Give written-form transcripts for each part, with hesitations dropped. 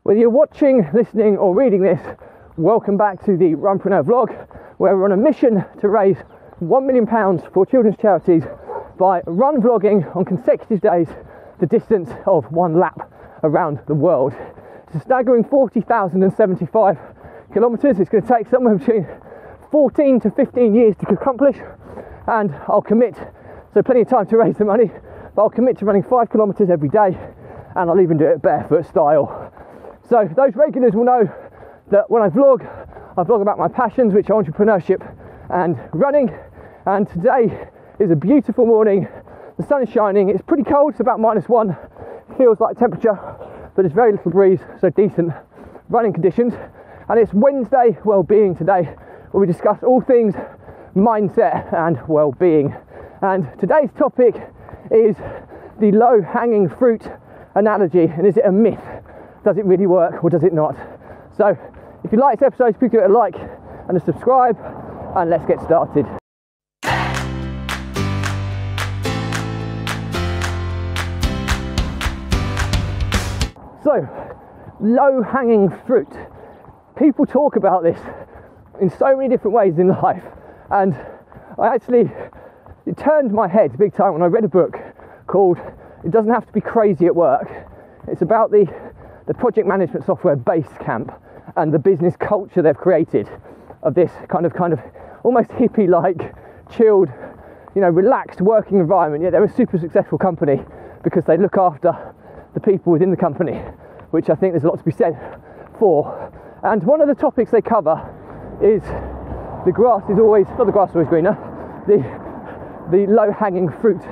Whether you're watching, listening or reading this, welcome back to the Runpreneur vlog, where we're on a mission to raise £1 million for children's charities by run vlogging on consecutive days the distance of one lap around the world. It's a staggering 40,075 kilometres. It's going to take somewhere between 14 to 15 years to accomplish, and I'll commit, so plenty of time to raise the money, but I'll commit to running 5 kilometres every day, and I'll even do it barefoot style. So those regulars will know that when I vlog about my passions, which are entrepreneurship and running. And today is a beautiful morning. The sun is shining. It's pretty cold. It's about -1. Feels like temperature, but there's very little breeze, so decent running conditions. And it's Wednesday well-being today, where we discuss all things mindset and well-being. And today's topic is the low-hanging fruit analogy. And is it a myth? Does it really work or does it not? So if you like this episode, please give it a like and a subscribe, and let's get started. So, low-hanging fruit. People talk about this in so many different ways in life, and it turned my head big time when I read a book called It Doesn't Have to Be Crazy at Work. It's about the project management software Basecamp and the business culture they've created of this kind of almost hippie-like, chilled, relaxed working environment. Yet they're a super successful company because they look after the people within the company, which I think there's a lot to be said for. And one of the topics they cover is the grass is always greener, the low-hanging fruit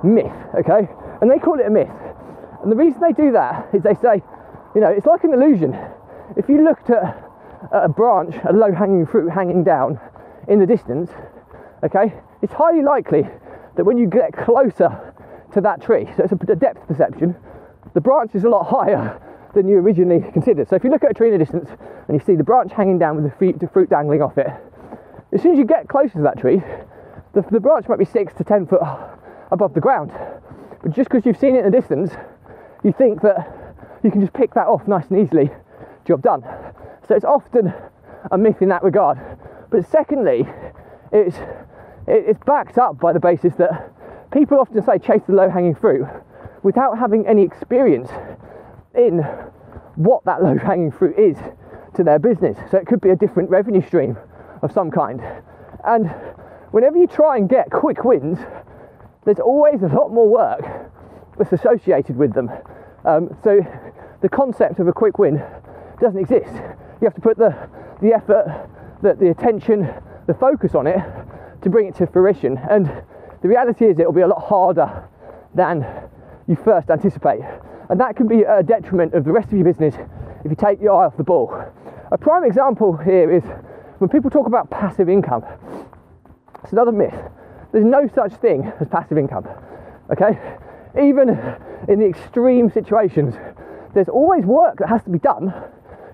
myth, okay? And they call it a myth. And the reason they do that is they say, it's like an illusion. If you looked at a branch, a low-hanging fruit hanging down in the distance, okay, it's highly likely that when you get closer to that tree, so it's a depth perception, the branch is a lot higher than you originally considered. So if you look at a tree in the distance and you see the branch hanging down with the fruit dangling off it, as soon as you get closer to that tree, the branch might be 6 to 10 foot above the ground. But just because you've seen it in the distance, you think that you can just pick that off nice and easily, job done. So it's often a myth in that regard. But secondly, it's backed up by the basis that people often say chase the low-hanging fruit without having any experience in what that low-hanging fruit is to their business. So it could be a different revenue stream of some kind. And whenever you try and get quick wins, there's always a lot more work that's associated with them. So the concept of a quick win doesn't exist. You have to put the effort, the attention, the focus on it to bring it to fruition. And the reality is it will be a lot harder than you first anticipate. And that can be a detriment of the rest of your business if you take your eye off the ball. A prime example here is when people talk about passive income. It's another myth. There's no such thing as passive income, okay? Even in the extreme situations, there's always work that has to be done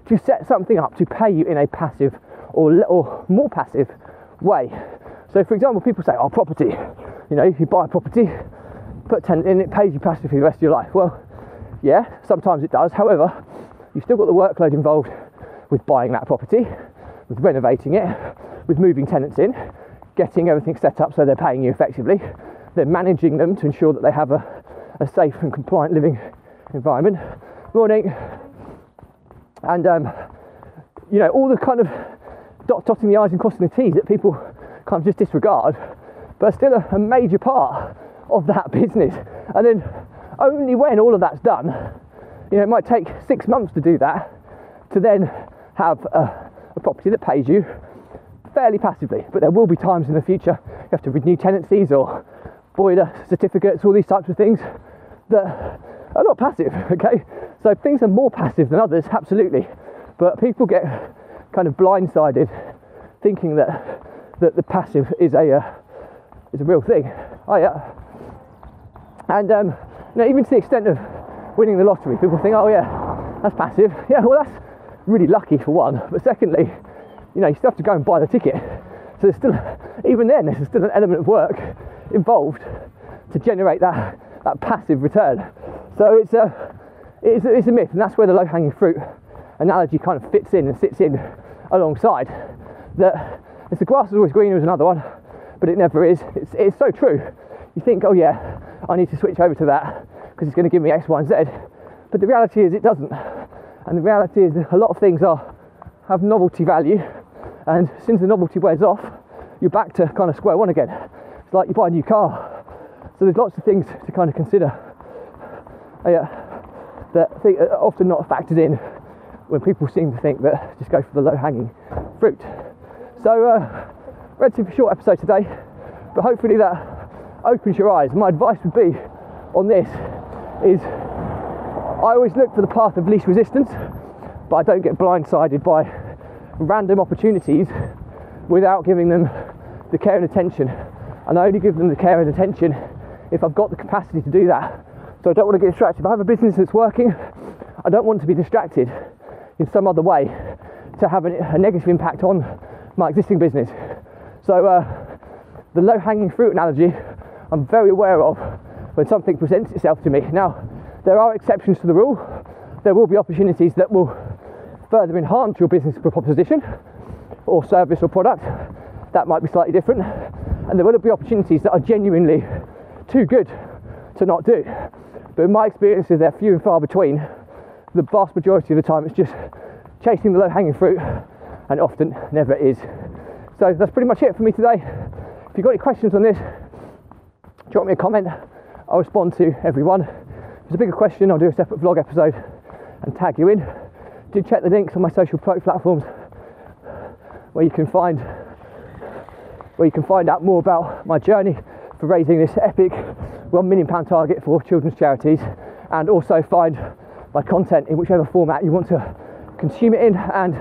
to set something up to pay you in a passive or more passive way. So for example, people say, property, if you buy a property, put tenant in, it pays you passively for the rest of your life. Well, yeah, sometimes it does. However, you've still got the workload involved with buying that property, with renovating it, with moving tenants in, getting everything set up so they're paying you effectively, then managing them to ensure that they have a safe and compliant living environment. Morning. And all the kind of dotting the I's and crossing the T's that people kind of just disregard, but still a major part of that business. And then only when all of that's done, it might take 6 months to do that, to then have a property that pays you fairly passively. But there will be times in the future you have to renew tenancies or boiler certificates, all these types of things that are not passive, okay? So things are more passive than others, absolutely. But people get kind of blindsided thinking that the passive is a real thing. Oh yeah. And even to the extent of winning the lottery, people think, oh yeah, that's passive. Yeah, well that's really lucky for one. But secondly, you still have to go and buy the ticket. So there's still, even then, there's still an element of work involved to generate that passive return. So it's a myth, and that's where the low-hanging fruit analogy kind of fits in and sits in alongside. That if the grass is always greener is another one, but it never is. It's so true. You think, oh yeah, I need to switch over to that because it's going to give me X, Y, and Z. But the reality is it doesn't. And the reality is that a lot of things have novelty value, and as soon as the novelty wears off, you're back to kind of square one again. It's like you buy a new car. So there's lots of things to kind of consider that are often not factored in when people seem to think that just go for the low-hanging fruit. So, relatively short episode today, but hopefully that opens your eyes. My advice would be on this is I always look for the path of least resistance, but I don't get blindsided by random opportunities without giving them the care and attention. And I only give them the care and attention if I've got the capacity to do that. So I don't want to get distracted. If I have a business that's working, I don't want to be distracted in some other way to have a negative impact on my existing business. So the low-hanging fruit analogy I'm very aware of when something presents itself to me. Now, there are exceptions to the rule. There will be opportunities that will further enhance your business proposition or service or product. That might be slightly different. And there will be opportunities that are genuinely too good to not do. But in my experiences, they're few and far between. The vast majority of the time, it's just chasing the low-hanging fruit, and often never is. So that's pretty much it for me today. If you've got any questions on this, drop me a comment. I'll respond to everyone. If there's a bigger question, I'll do a separate vlog episode and tag you in. Do check the links on my social platforms where you can find out more about my journey for raising this epic £1 million target for children's charities, and also find my content in whichever format you want to consume it in, and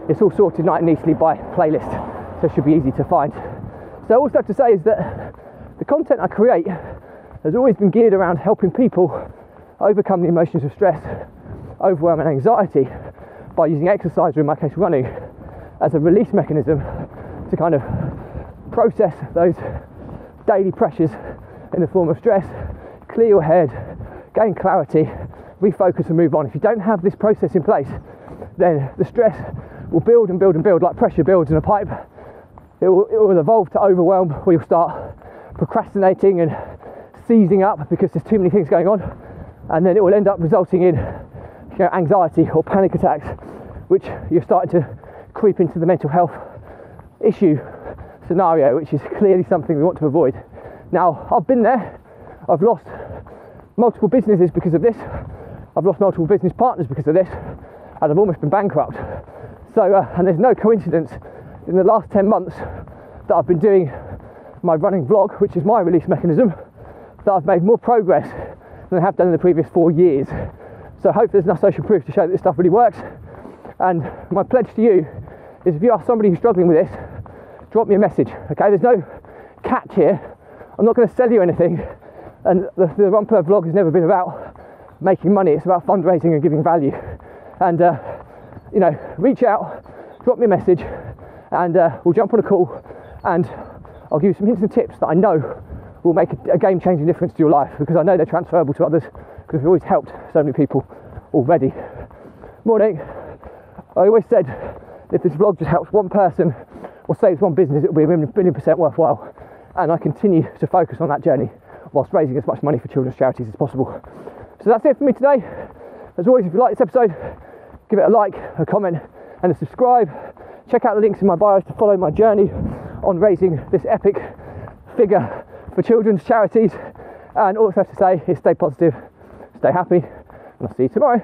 it's all sorted nice and neatly by playlist, so it should be easy to find. So all I have to say is that the content I create has always been geared around helping people overcome the emotions of stress, overwhelm and anxiety by using exercise, or in my case running, as a release mechanism to kind of process those daily pressures in the form of stress, clear your head, gain clarity, refocus and move on. If you don't have this process in place, then the stress will build and build and build like pressure builds in a pipe. It will evolve to overwhelm, where you'll start procrastinating and seizing up because there's too many things going on, and then it will end up resulting in anxiety or panic attacks, which you're starting to creep into the mental health issue scenario, which is clearly something we want to avoid. Now, I've been there. I've lost multiple businesses because of this. I've lost multiple business partners because of this, and I've almost been bankrupt. So, and there's no coincidence in the last 10 months that I've been doing my running vlog, which is my release mechanism, that I've made more progress than I have done in the previous 4 years. So I hope there's enough social proof to show that this stuff really works. And my pledge to you is, if you are somebody who's struggling with this, drop me a message, okay? There's no catch here. I'm not going to sell you anything. And the Runpreneur vlog has never been about making money. It's about fundraising and giving value. And, reach out, drop me a message, and we'll jump on a call, and I'll give you some hints and tips that I know will make a game-changing difference to your life, because I know they're transferable to others, because we've always helped so many people already. Morning. I always said, if this vlog just helps one person or saves one business, it'll be a million% worthwhile. And I continue to focus on that journey whilst raising as much money for children's charities as possible. So that's it for me today. As always, if you like this episode, give it a like, a comment, and a subscribe. Check out the links in my bios to follow my journey on raising this epic figure for children's charities. And all I have to say is stay positive, stay happy, and I'll see you tomorrow.